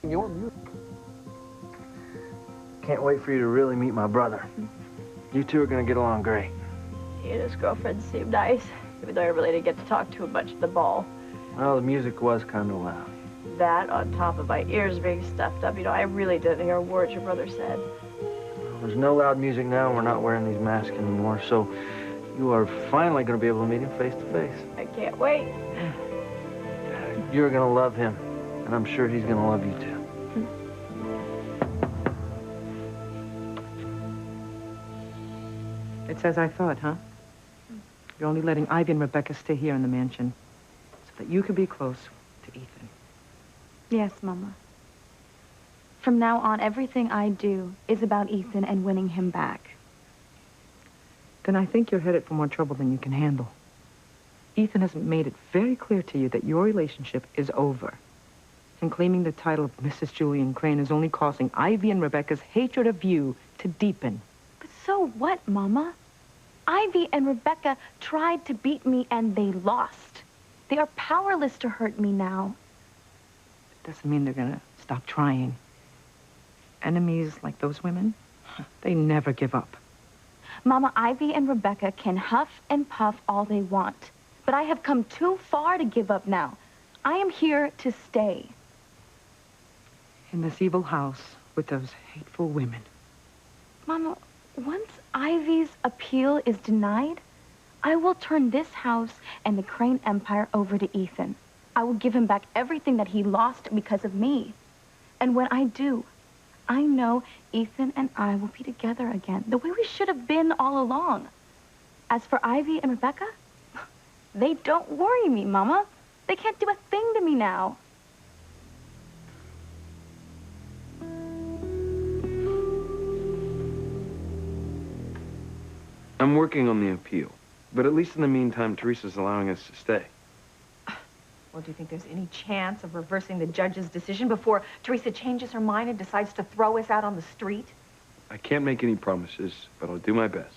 Your music. Can't wait for you to really meet my brother. You two are gonna get along great. He and his girlfriend seemed nice, even though I really didn't get to talk to him much at the ball. Well, the music was kind of loud. That, on top of my ears being stuffed up, you know, I really didn't hear a word your brother said. Well, there's no loud music now, and we're not wearing these masks anymore, so you are finally gonna be able to meet him face to face. I can't wait. You're gonna love him, and I'm sure he's gonna love you too. It's as I thought, huh? You're only letting Ivy and Rebecca stay here in the mansion so that you can be close to Ethan. Yes, Mama. From now on, everything I do is about Ethan and winning him back. Then I think you're headed for more trouble than you can handle. Ethan has made it very clear to you that your relationship is over. And claiming the title of Mrs. Julian Crane is only causing Ivy and Rebecca's hatred of you to deepen. But so what, Mama? Ivy and Rebecca tried to beat me and they lost. They are powerless to hurt me now. It doesn't mean they're gonna stop trying. Enemies like those women, they never give up. Mama, Ivy and Rebecca can huff and puff all they want. But I have come too far to give up now. I am here to stay. In this evil house with those hateful women. Mama, once Ivy's appeal is denied, I will turn this house and the Crane Empire over to Ethan. I will give him back everything that he lost because of me. And when I do, I know Ethan and I will be together again, the way we should have been all along. As for Ivy and Rebecca, they don't worry me, Mama. They can't do a thing to me now. I'm working on the appeal, but at least in the meantime, Teresa's allowing us to stay. Well, do you think there's any chance of reversing the judge's decision before Teresa changes her mind and decides to throw us out on the street? I can't make any promises, but I'll do my best.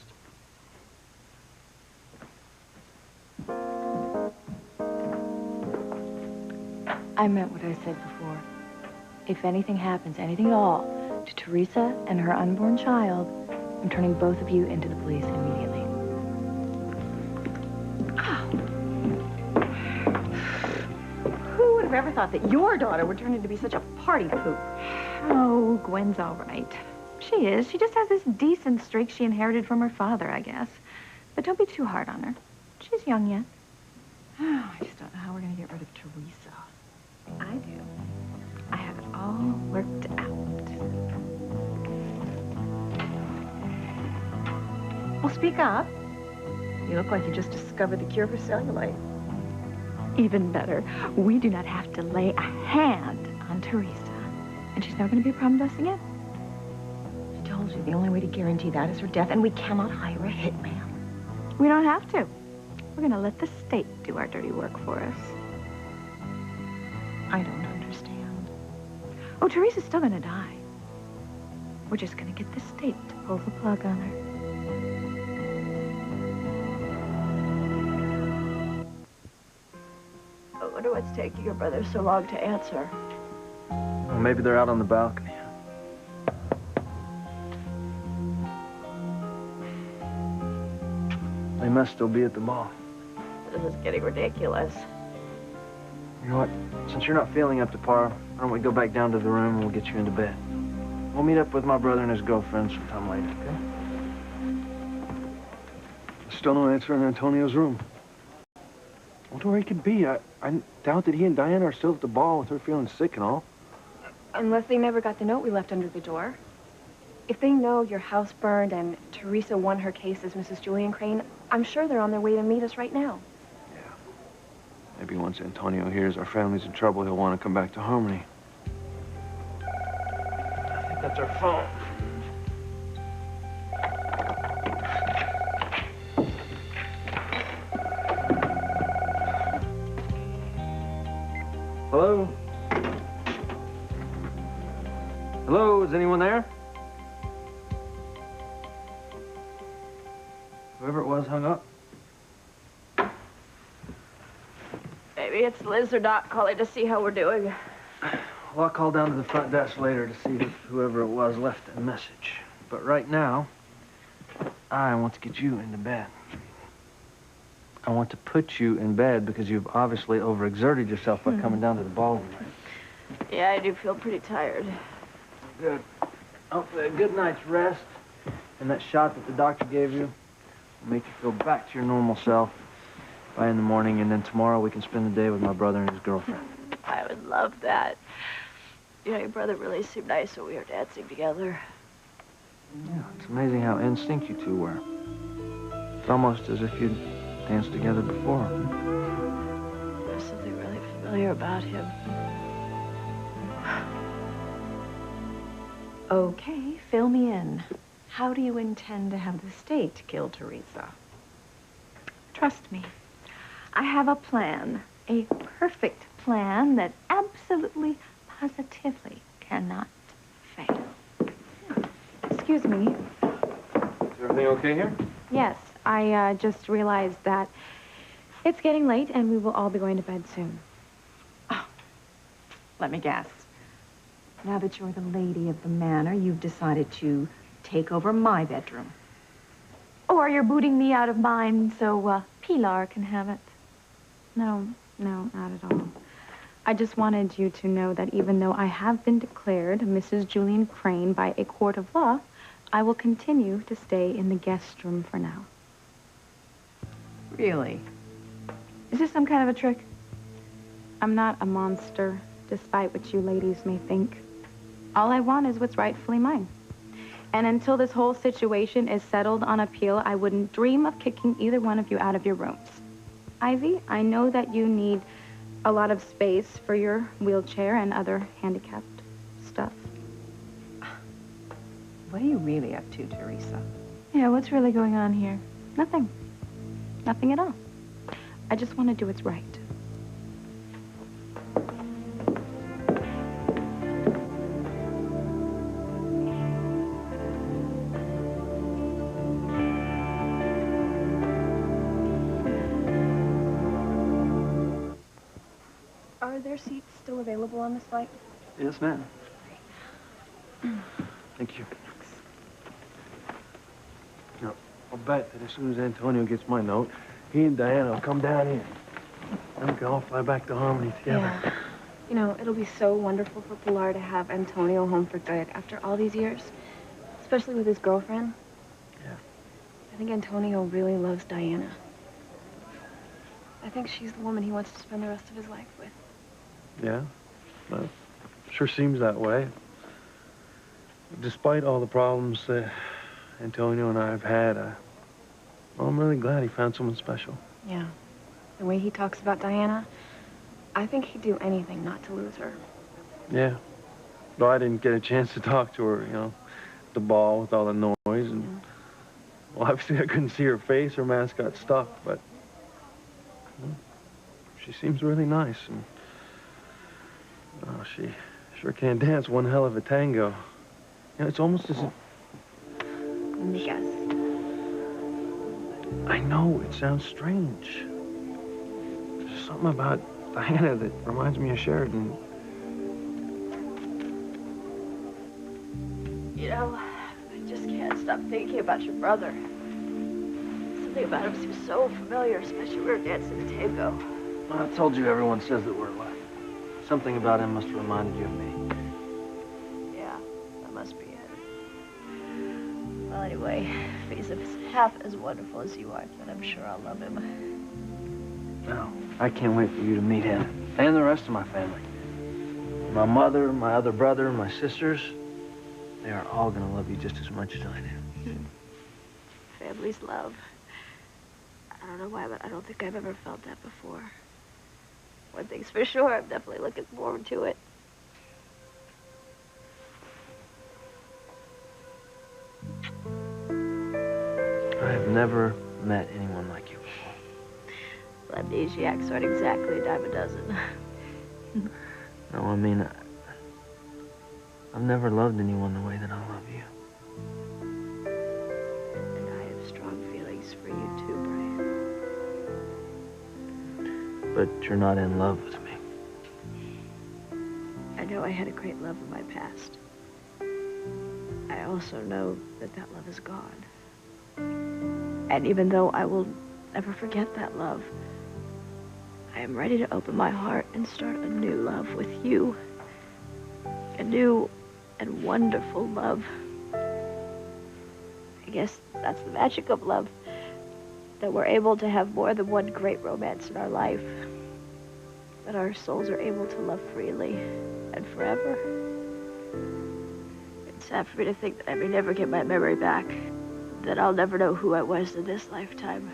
I meant what I said before. If anything happens, anything at all, to Teresa and her unborn child, I'm turning both of you into the police immediately. Who would have ever thought that your daughter would turn into be such a party poop? Oh, Gwen's all right. She is. She just has this decent streak she inherited from her father, I guess. But don't be too hard on her. She's young yet. Oh, I just don't know how we're going to get rid of Teresa. I do. I have it all worked out. Well, speak up. You look like you just discovered the cure for cellulite. Even better, we do not have to lay a hand on Teresa. And she's never going to be a problem to us again. I told you, the only way to guarantee that is her death, and we cannot hire a hitman. We don't have to. We're going to let the state do our dirty work for us. I don't understand. Oh, Teresa's still going to die. We're just going to get the state to pull the plug on her. I wonder what's taking your brother so long to answer. Well, maybe they're out on the balcony. They must still be at the ball. This is getting ridiculous. You know what? Since you're not feeling up to par, why don't we go back down to the room and we'll get you into bed. We'll meet up with my brother and his girlfriend sometime later, okay? Still no answer in Antonio's room. I wonder where he could be. I doubt that he and Diana are still at the ball with her feeling sick and all. Unless they never got the note we left under the door. If they know your house burned and Teresa won her case as Mrs. Julian Crane, I'm sure they're on their way to meet us right now. Yeah. Maybe once Antonio hears our family's in trouble, he'll want to come back to Harmony. I think that's our phone. Hello? Hello, is anyone there? Whoever it was hung up. Maybe it's Liz or Doc calling to see how we're doing. Well, I'll call down to the front desk later to see if whoever it was left a message. But right now, I want to get you into bed. I want to put you in bed because you've obviously overexerted yourself by coming down to the ball tonight. Yeah, I do feel pretty tired. Good. Hopefully a good night's rest and that shot that the doctor gave you will make you feel back to your normal self by in the morning, and then tomorrow we can spend the day with my brother and his girlfriend. I would love that. You know, your brother really seemed nice when we were dancing together. Yeah, it's amazing how in sync you two were. It's almost as if you'd danced together before. There's something really familiar about him. Okay, fill me in. How do you intend to have the state kill Teresa? Trust me. I have a plan. A perfect plan that absolutely, positively cannot fail. Excuse me. Is everything okay here? Yes, I just realized that it's getting late and we will all be going to bed soon. Let me guess. Now that you're the lady of the manor, you've decided to take over my bedroom. Or you're booting me out of mine so Pilar can have it. No, not at all. I just wanted you to know that even though I have been declared Mrs. Julian Crane by a court of law, I will continue to stay in the guest room for now. Really? Is this some kind of a trick? I'm not a monster, despite what you ladies may think. All I want is what's rightfully mine. And until this whole situation is settled on appeal, I wouldn't dream of kicking either one of you out of your rooms. Ivy, I know that you need a lot of space for your wheelchair and other handicapped stuff. What are you really up to, Teresa? Yeah, what's really going on here? Nothing. Nothing at all. I just want to do what's right. Are there seats still available on this flight? Yes, ma'am. Thank you. No, I'll bet that as soon as Antonio gets my note, he and Diana will come down here. And we can all fly back to Harmony together. Yeah. You know, it'll be so wonderful for Pilar to have Antonio home for good after all these years, especially with his girlfriend. Yeah. I think Antonio really loves Diana. I think she's the woman he wants to spend the rest of his life with. Yeah? Well, sure seems that way. Despite all the problems that Antonio and I have had, well, I'm really glad he found someone special. Yeah. The way he talks about Diana, I think he'd do anything not to lose her. Yeah. Though I didn't get a chance to talk to her, you know, at the ball with all the noise. And, well, obviously I couldn't see her face. Her mask got stuck, but well, she seems really nice. And, oh, she sure can dance one hell of a tango. You know, it's almost as if... Let me guess. I know, it sounds strange. There's something about Diana that reminds me of Sheridan. You know, I just can't stop thinking about your brother. Something about him seems so familiar, especially when we were dancing the tango. Well, I told you everyone says that we're alike. Something about him must have reminded you of me. Yeah, that must be it. Well, anyway, if he's half as wonderful as you are, then I'm sure I'll love him. Well, I can't wait for you to meet him and the rest of my family. My mother, my other brother, my sisters, they are all going to love you just as much as I do. Family's love. I don't know why, but I don't think I've ever felt that before. One thing's for sure, I'm definitely looking forward to it. I have never met anyone like you before. Well, amnesiacs aren't exactly a dime a dozen. No, I mean, I've never loved anyone the way that I love you. And I have strong feelings for you too, Brian. But you're not in love with me. I know I had a great love in my past. I also know that that love is gone. And even though I will never forget that love, I am ready to open my heart and start a new love with you. A new and wonderful love. I guess that's the magic of love, that we're able to have more than one great romance in our life. That our souls are able to love freely and forever. It's sad for me to think that I may never get my memory back, that I'll never know who I was in this lifetime.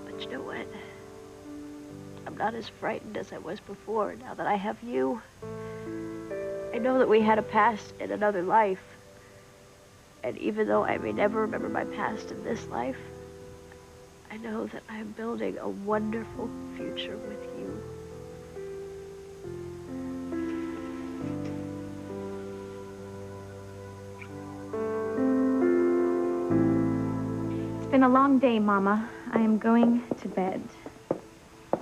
But you know what? I'm not as frightened as I was before now that I have you. I know that we had a past in another life. And even though I may never remember my past in this life, I know that I am building a wonderful future with you. It's been a long day, Mama. I am going to bed.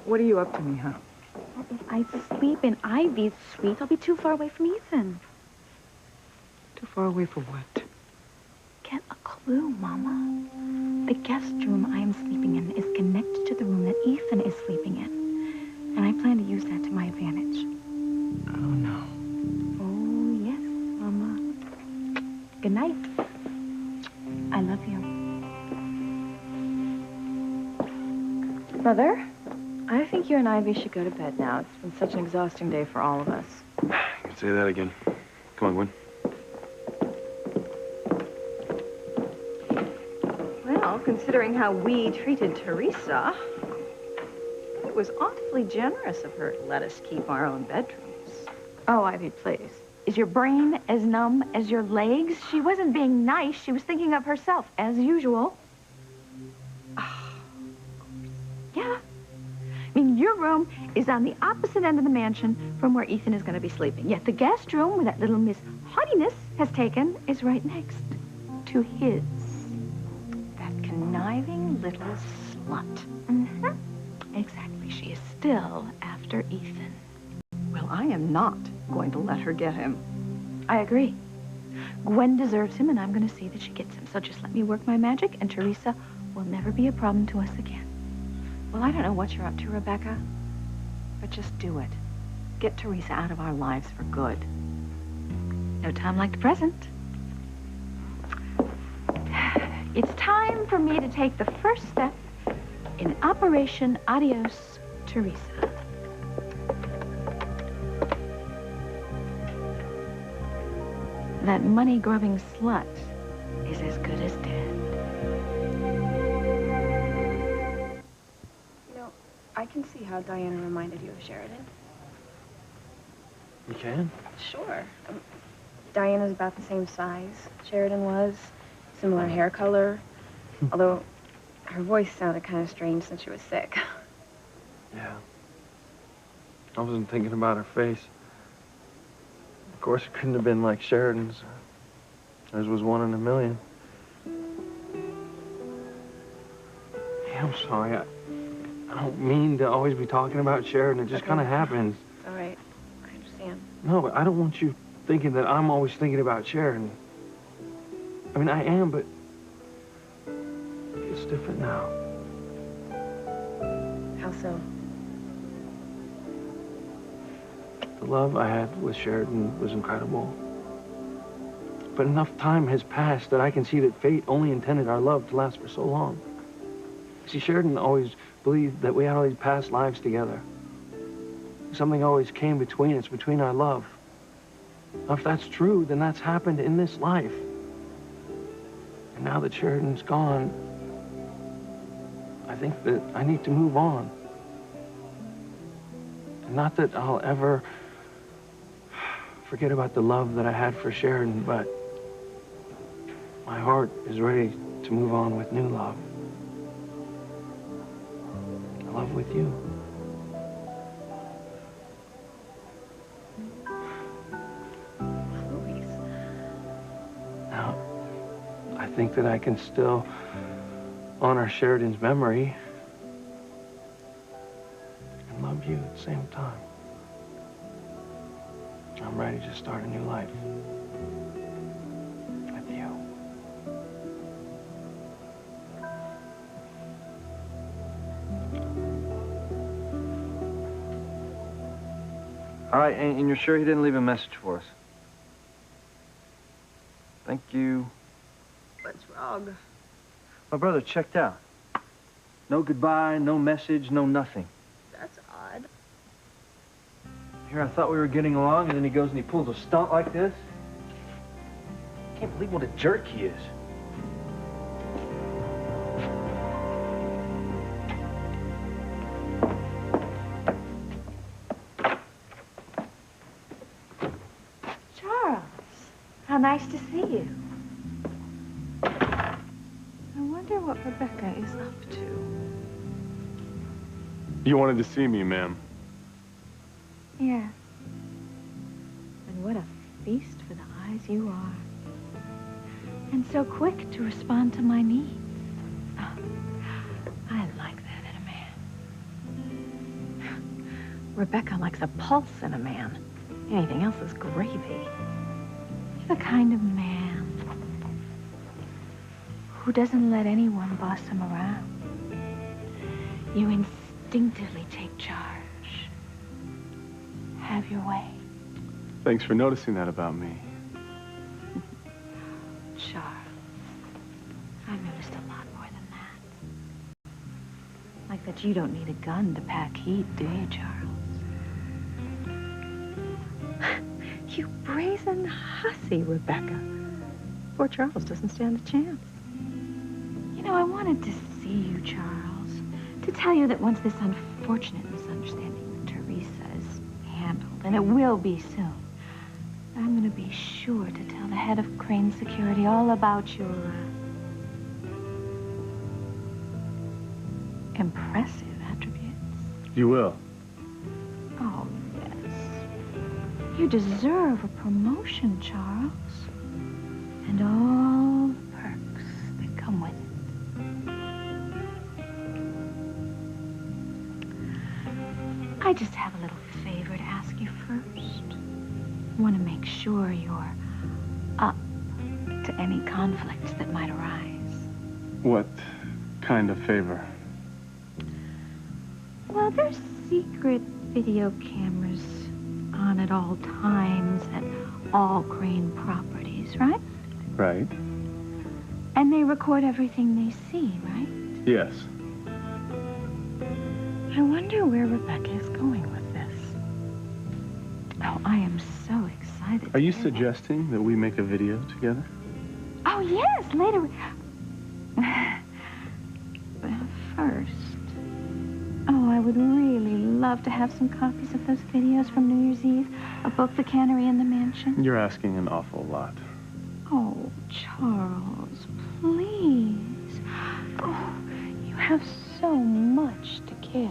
What are you up to, Mija? Well, if I sleep in Ivy's suite, I'll be too far away from Ethan. Too far away for what? Get a clue, Mama. The guest room I am sleeping in is connected to the room that Ethan is sleeping in. And I plan to use that to my advantage. Oh, no. Oh, yes, Mama. Good night. I love you. Mother, I think you and Ivy should go to bed now. It's been such an exhausting day for all of us. Say that again. Come on, Gwen. Well, considering how we treated Teresa, it was awfully generous of her to let us keep our own bedrooms. Oh, Ivy, please. Is your brain as numb as your legs? She wasn't being nice. She was thinking of herself, as usual. Yeah. I mean, your room is on the opposite end of the mansion from where Ethan is going to be sleeping. Yet the guest room, where that little Miss Haughtiness has taken, is right next to his. That conniving little slut. Mm-hmm. Exactly. She is still after Ethan. Well, I am not going to let her get him. I agree. Gwen deserves him, and I'm going to see that she gets him. So just let me work my magic, and Teresa will never be a problem to us again. Well, I don't know what you're up to, Rebecca, but just do it. Get Teresa out of our lives for good. No time like the present. It's time for me to take the first step in Operation Adios, Teresa. That money-grubbing slut is as good as dead. You know, I can see how Diana reminded you of Sheridan. You can? Sure. Diana's about the same size Sheridan was. Similar hair color. Although her voice sounded kind of strange since she was sick. Yeah. I wasn't thinking about her face. Of course, it couldn't have been like Sheridan's. Hers was 1 in a million. Hey, I'm sorry. I don't mean to always be talking about Sheridan. It just kind of happens. It's all right. I understand. No, but I don't want you thinking that I'm always thinking about Sheridan. I mean, I am, but it's different now. How so? The love I had with Sheridan was incredible. But enough time has passed that I can see that fate only intended our love to last for so long. See, Sheridan always believed that we had all these past lives together. Something always came between us, between our love. Now, if that's true, then that's happened in this life. And now that Sheridan's gone, I think that I need to move on. And not that I'll ever forget about the love that I had for Sheridan, but my heart is ready to move on with new love. A love with you. Louise. Now, I think that I can still honor Sheridan's memory and love you at the same time. I'm ready to start a new life. With you. All right, and you're sure he didn't leave a message for us? Thank you. What's wrong? My brother checked out. No goodbye, no message, no nothing. That's odd. Here, I thought we were getting along, and then he goes and he pulls a stunt like this. Can't believe what a jerk he is. Charles, how nice to see you. I wonder what Rebecca is up to. You wanted to see me, ma'am. Yeah. And what a feast for the eyes you are. And so quick to respond to my needs. Oh, I like that in a man. Rebecca likes a pulse in a man. Anything else is gravy. You're the kind of man who doesn't let anyone boss him around. You instinctively take charge. Have your way. Thanks for noticing that about me. Charles, I've noticed a lot more than that. Like that you don't need a gun to pack heat, do you, Charles? You brazen hussy, Rebecca. Poor Charles doesn't stand a chance. You know, I wanted to see you, Charles, to tell you that once this unfortunate misunderstanding with Teresa is handled, and it will be soon, I'm going to be sure to tell the head of Crane Security all about your impressive attributes. You will. Oh, yes. You deserve a promotion, Charles. And all the perks that come with it. I just have a little favor to ask you first. I want to make sure you're up to any conflicts that might arise. What kind of favor? Well, there's secret video cameras on at all times at all Crane properties, right? Right. And they record everything they see, right? Yes. I wonder where Rebecca is going with this. Oh, I am so excited. Are you to hear that. suggesting that we make a video together? Oh, yes, later. Well, first. Oh, I would really love to have some copies of those videos from New Year's Eve of both the cannery and the mansion. You're asking an awful lot. Oh, Charles, please. Oh, you have so much to give.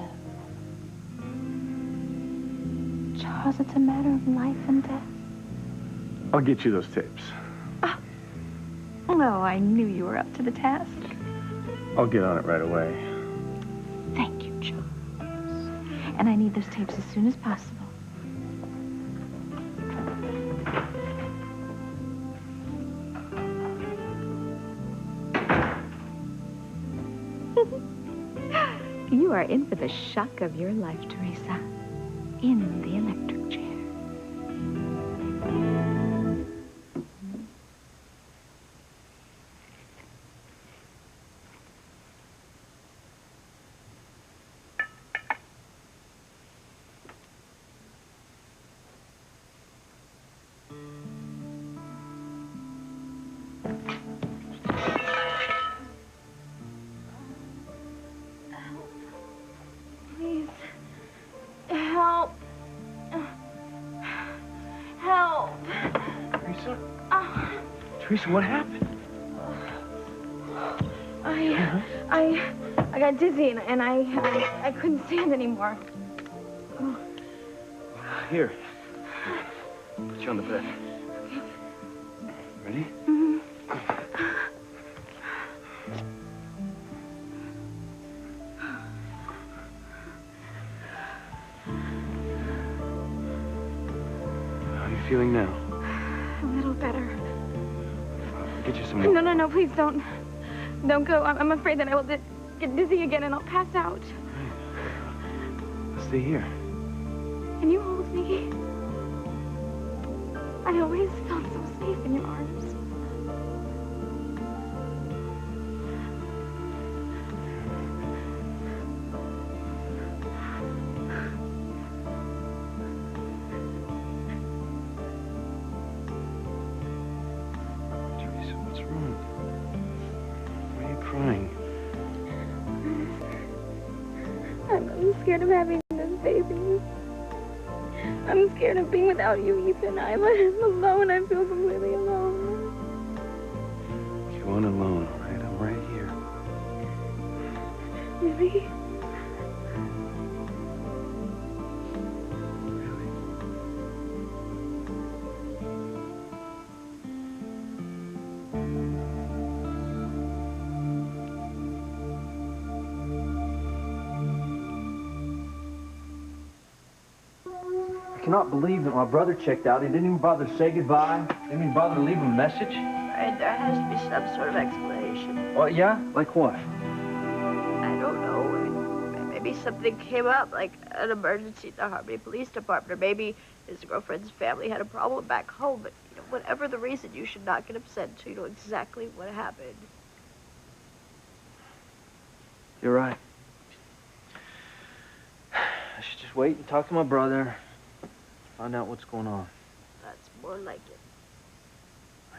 Charles, it's a matter of life and death. I'll get you those tapes. Oh, I knew you were up to the task. I'll get on it right away. Thank you, Charles. And I need those tapes as soon as possible. You are in for the shock of your life, Teresa. In the electric chair. Please. Help. Help. Teresa? Teresa, what happened? I got dizzy and I couldn't stand anymore. Here. Put you on the bed. Ready? How do you feeling now? A little better. I'll get you some more. No, please don't. Don't go. I'm afraid that I will get dizzy again and I'll pass out. Stay here. Can you hold me? I always felt so safe in your arms. Teresa, what's wrong? Why are you crying? I'm scared of having this baby. I'm scared of being without you, Ethan. I'm alone. I feel completely alone. You aren't alone, all right? I'm right here. Really? Really? I cannot believe that my brother checked out. He didn't even bother to say goodbye. Didn't even bother to leave a message. Right, there has to be some sort of explanation. Well, yeah? Like what? I don't know. I mean, maybe something came up, like an emergency at the Harmony Police Department, or maybe his girlfriend's family had a problem back home. But, you know, whatever the reason, you should not get upset until you know exactly what happened. You're right. I should just wait and talk to my brother. Find out what's going on. That's more like it.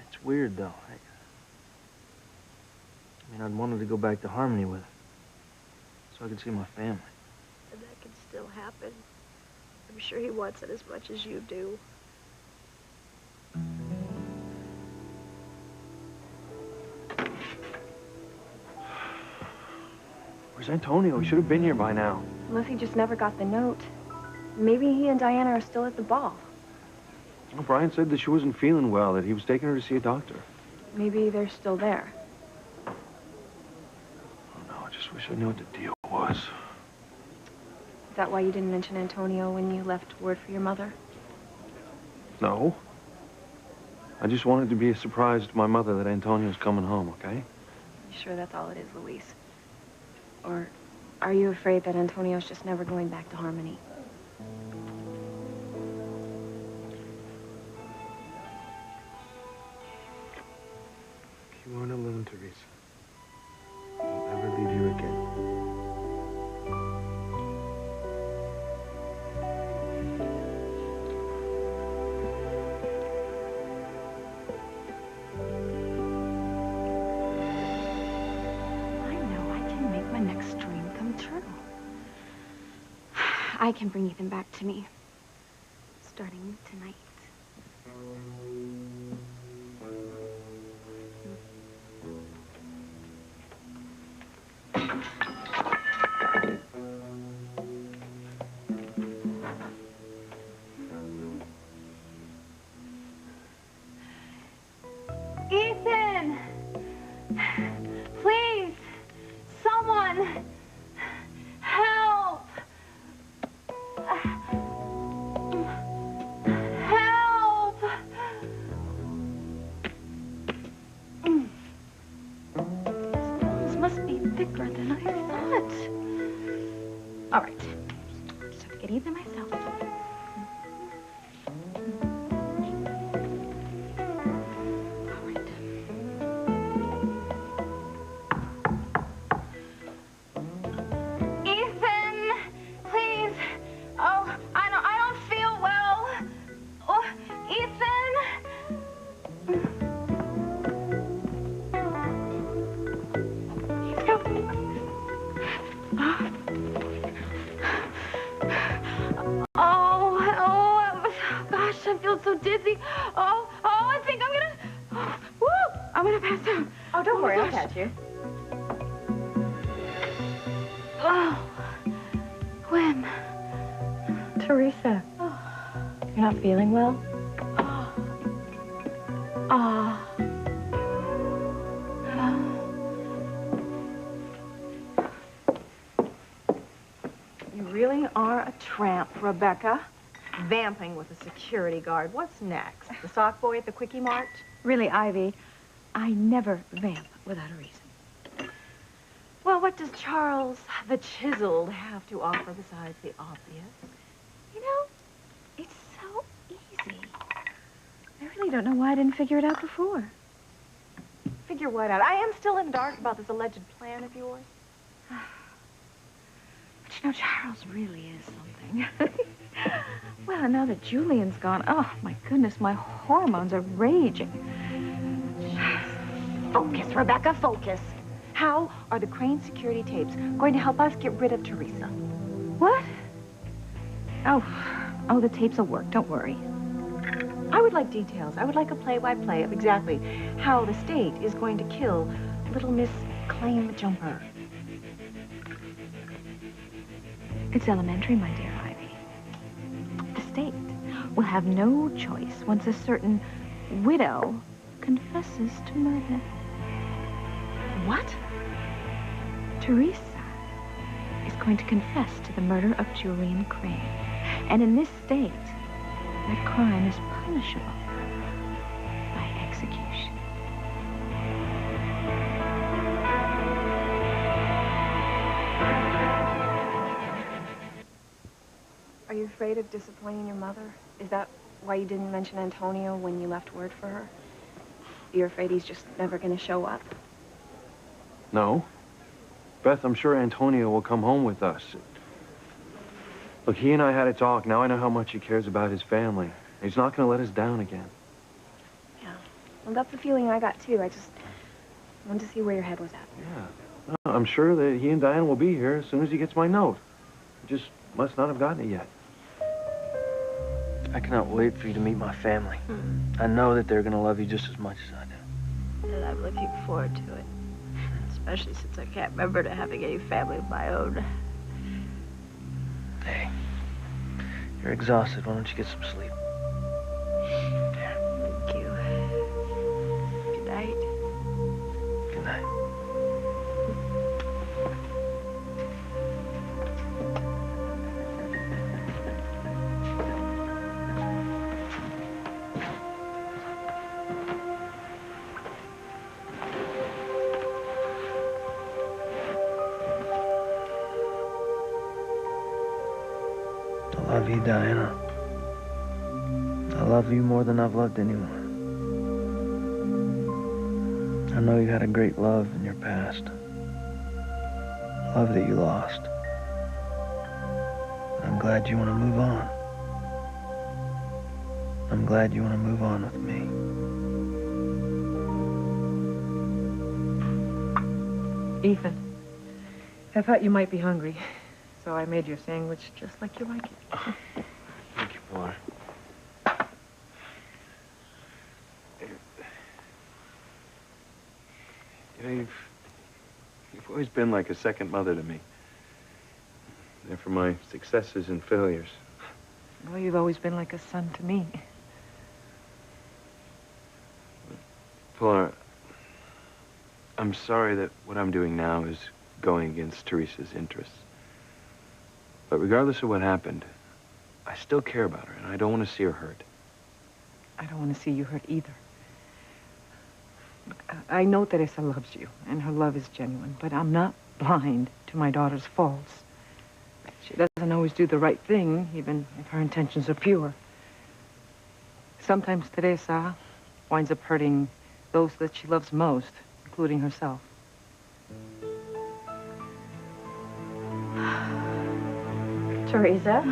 It's weird, though. I mean, I'd wanted to go back to Harmony with him, so I could see my family. And that can still happen. I'm sure he wants it as much as you do. Where's Antonio? He should have been here by now. Unless he just never got the note. Maybe he and Diana are still at the ball. Well, Brian said that she wasn't feeling well, that he was taking her to see a doctor. Maybe they're still there. Oh, no, I just wish I knew what the deal was. Is that why you didn't mention Antonio when you left word for your mother? No. I just wanted to be a surprise to my mother that Antonio's coming home, okay? You sure that's all it is, Luis? Or are you afraid that Antonio's just never going back to Harmony? You aren't alone, Teresa. I'll never leave you again. I know I can make my next dream come true. I can bring Ethan back to me. Starting tonight. Ethan! Please! Someone! Help! Help! This must be thicker than I thought. All right. Just have to get Ethan myself. I feel so dizzy. Oh, I think I'm gonna... woo! I'm gonna pass out. Oh, don't worry, I'll gosh. catch you. Oh, when? Teresa, you're not feeling well? You really are a tramp, Rebecca. vamping with a security guard. What's next? The sock boy at the Quickie Mart? Really, Ivy, I never vamp without a reason. Well, what does Charles the Chiseled have to offer besides the obvious? You know, it's so easy. I really don't know why I didn't figure it out before. Figure what out? I am still in the dark about this alleged plan of yours. But you know, Charles really is something. Well, and now that Julian's gone, oh, my goodness, my hormones are raging. Focus, Rebecca, focus. How are the Crane security tapes going to help us get rid of Teresa? What? Oh, the tapes will work. Don't worry. I would like details. I would like a play-by-play of exactly how the state is going to kill little Miss Claim Jumper. It's elementary, my dear Ivy. The state will have no choice once a certain widow confesses to murder. What? Teresa is going to confess to the murder of Julian Crane. And in this state, that crime is punishable by execution. Are you afraid of disappointing your mother? Is that why you didn't mention Antonio when you left word for her? You're afraid he's just never going to show up? No. Beth, I'm sure Antonio will come home with us. Look, he and I had a talk. Now I know how much he cares about his family. He's not going to let us down again. Yeah. Well, that's the feeling I got, too. I just wanted to see where your head was at. Yeah. I'm sure that he and Diane will be here as soon as he gets my note. He just must not have gotten it yet. I cannot wait for you to meet my family. I know that they're going to love you just as much as I do. And I'm looking forward to it. Especially since I can't remember to having any family of my own. Hey, you're exhausted. Why don't you get some sleep? Thank you. Good night. Good night. I love you, Diana. I love you more than I've loved anyone. I know you had a great love in your past. Love that you lost. I'm glad you want to move on. I'm glad you want to move on with me. Ethan, I thought you might be hungry, so I made your sandwich just like you like it. Thank you, Paula. You know, you've always been like a second mother to me. There for my successes and failures. Well, you've always been like a son to me. Paula, I'm sorry that what I'm doing now is going against Teresa's interests. But regardless of what happened, I still care about her, and I don't want to see her hurt. I don't want to see you hurt either. Look, I know Teresa loves you, and her love is genuine, but I'm not blind to my daughter's faults. She doesn't always do the right thing, even if her intentions are pure. Sometimes Teresa winds up hurting those that she loves most, including herself. Teresa?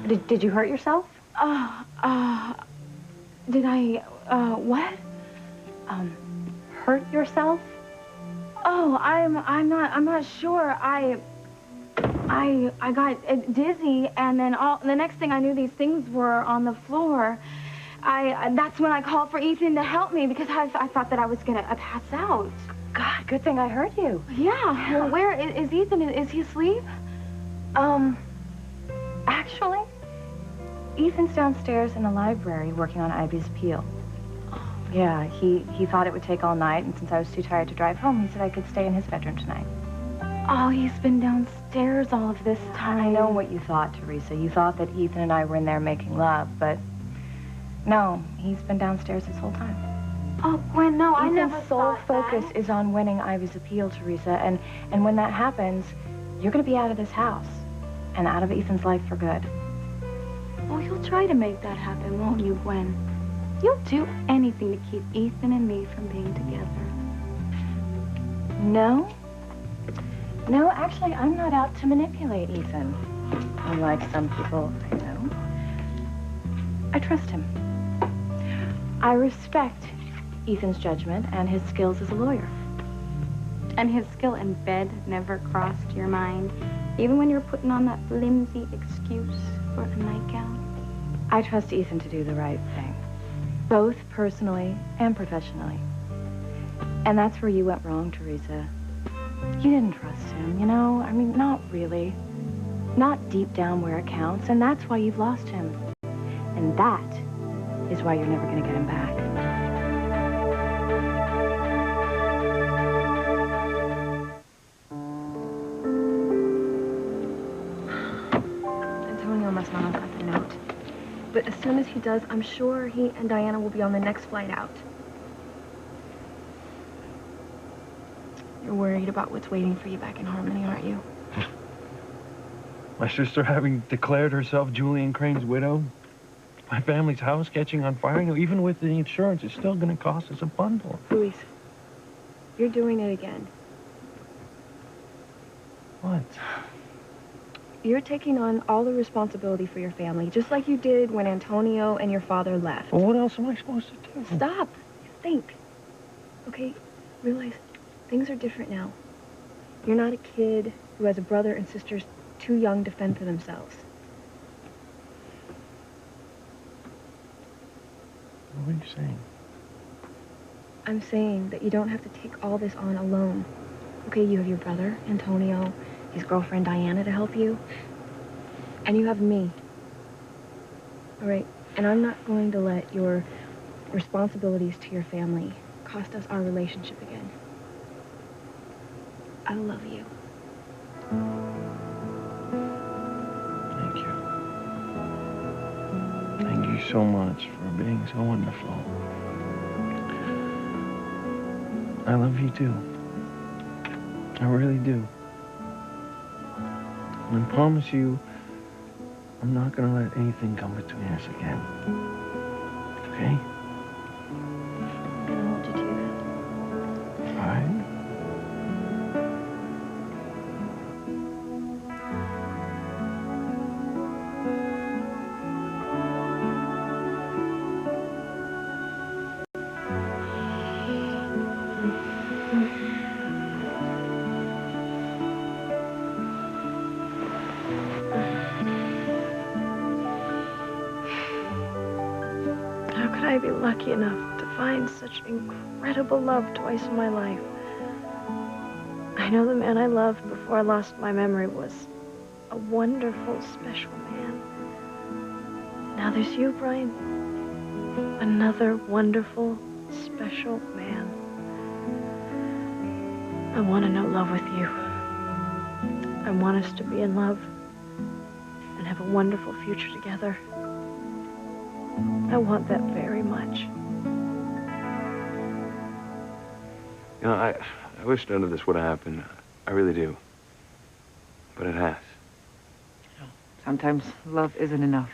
Did you hurt yourself? Did I, what? Hurt yourself? Oh, I'm not sure. I got dizzy, and then the next thing I knew, these things were on the floor. That's when I called for Ethan to help me because I thought that I was gonna pass out. God, good thing I heard you. Yeah. Well, where is Ethan? Is he asleep? Actually, Ethan's downstairs in the library working on Ivy's appeal. Yeah, he thought it would take all night, and since I was too tired to drive home, he said I could stay in his bedroom tonight. Oh, he's been downstairs. downstairs all of this time. I know what you thought, Teresa. You thought that Ethan and I were in there making love, but no, he's been downstairs this whole time. Oh, Gwen, no, I never Ethan's sole thought focus that. is on winning Ivy's appeal, Teresa, and when that happens, you're going to be out of this house and out of Ethan's life for good. Oh, you'll try to make that happen, won't you, Gwen? You'll do anything to keep Ethan and me from being together. No. No, actually, I'm not out to manipulate Ethan. Unlike some people I know. I trust him. I respect Ethan's judgment and his skills as a lawyer. And his skill in bed never crossed your mind, even when you were putting on that flimsy excuse for a nightgown? I trust Ethan to do the right thing, both personally and professionally. And that's where you went wrong, Teresa. You didn't trust him, you know? I mean, not really. Not deep down where it counts, and that's why you've lost him. And that is why you're never going to get him back. Antonio must not have got the note. But as soon as he does, I'm sure he and Diana will be on the next flight out. You're worried about what's waiting for you back in Harmony, aren't you? My sister having declared herself Julian Crane's widow. My family's house catching on fire. You know, even with the insurance, it's still going to cost us a bundle. Luis, you're doing it again. What? You're taking on all the responsibility for your family, just like you did when Antonio and your father left. Well, what else am I supposed to do? Stop. Think. Okay, realize things are different now. You're not a kid who has a brother and sisters too young to fend for themselves. What are you saying? I'm saying that you don't have to take all this on alone. Okay, you have your brother, Antonio, his girlfriend, Diana, to help you. And you have me. All right, and I'm not going to let your responsibilities to your family cost us our relationship again. I love you. Thank you. Thank you so much for being so wonderful. I love you too. I really do. And I promise you, I'm not gonna let anything come between us again. Okay? I'm gonna hold you to that. All right? How could I be lucky enough to find such incredible love twice in my life? I know the man I loved before I lost my memory was a wonderful, special man. Now there's you, Brian. Another wonderful, special man. I want to know love with you. I want us to be in love and have a wonderful future together. I want that very much. You know, I wish none of this would have happened. I really do. But it has. Sometimes love isn't enough.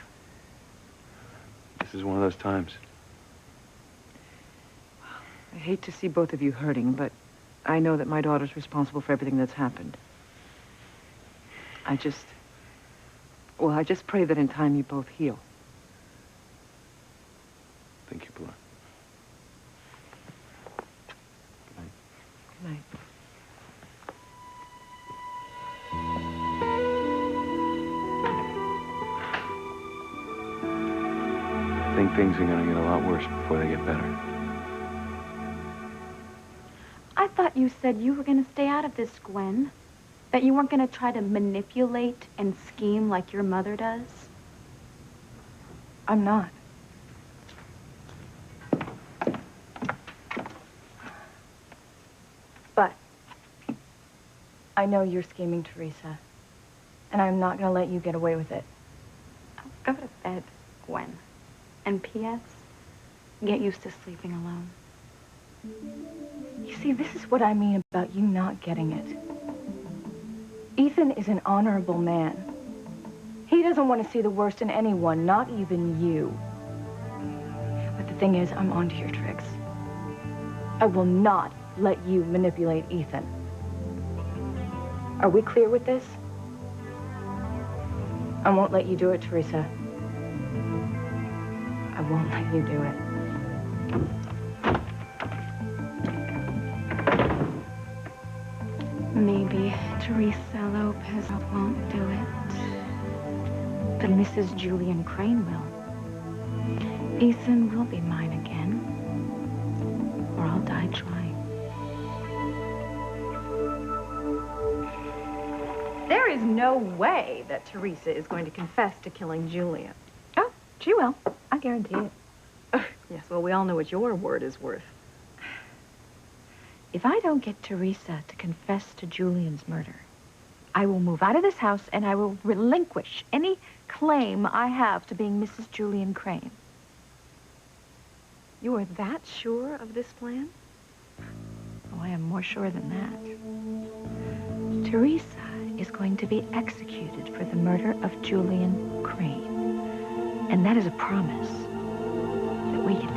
This is one of those times. I hate to see both of you hurting, but I know that my daughter's responsible for everything that's happened. I just pray that in time you both heal. Thank you, Pilar. Good night. I think things are going to get a lot worse before they get better. I thought you said you were going to stay out of this, Gwen. That you weren't going to try to manipulate and scheme like your mother does. I'm not. But I know you're scheming, Teresa. and I'm not going to let you get away with it. Oh, go to bed, Gwen. And P.S., get used to sleeping alone. You see, this is what I mean about you not getting it. Ethan is an honorable man. He doesn't want to see the worst in anyone, not even you. But the thing is, I'm onto your tricks. I will not let you manipulate Ethan. Are we clear with this? I won't let you do it, Teresa. I won't let you do it. Maybe Teresa Lopez won't do it, but Mrs. Julian Crane will. Ethan will be mine again, or I'll die trying. There is no way that Teresa is going to confess to killing Julian. Oh, she will. I guarantee it. Yes, well, we all know what your word is worth. If I don't get Teresa to confess to Julian's murder, I will move out of this house and I will relinquish any claim I have to being Mrs. Julian Crane. You are that sure of this plan? Oh, I am more sure than that. Teresa is going to be executed for the murder of Julian Crane. And that is a promise that we can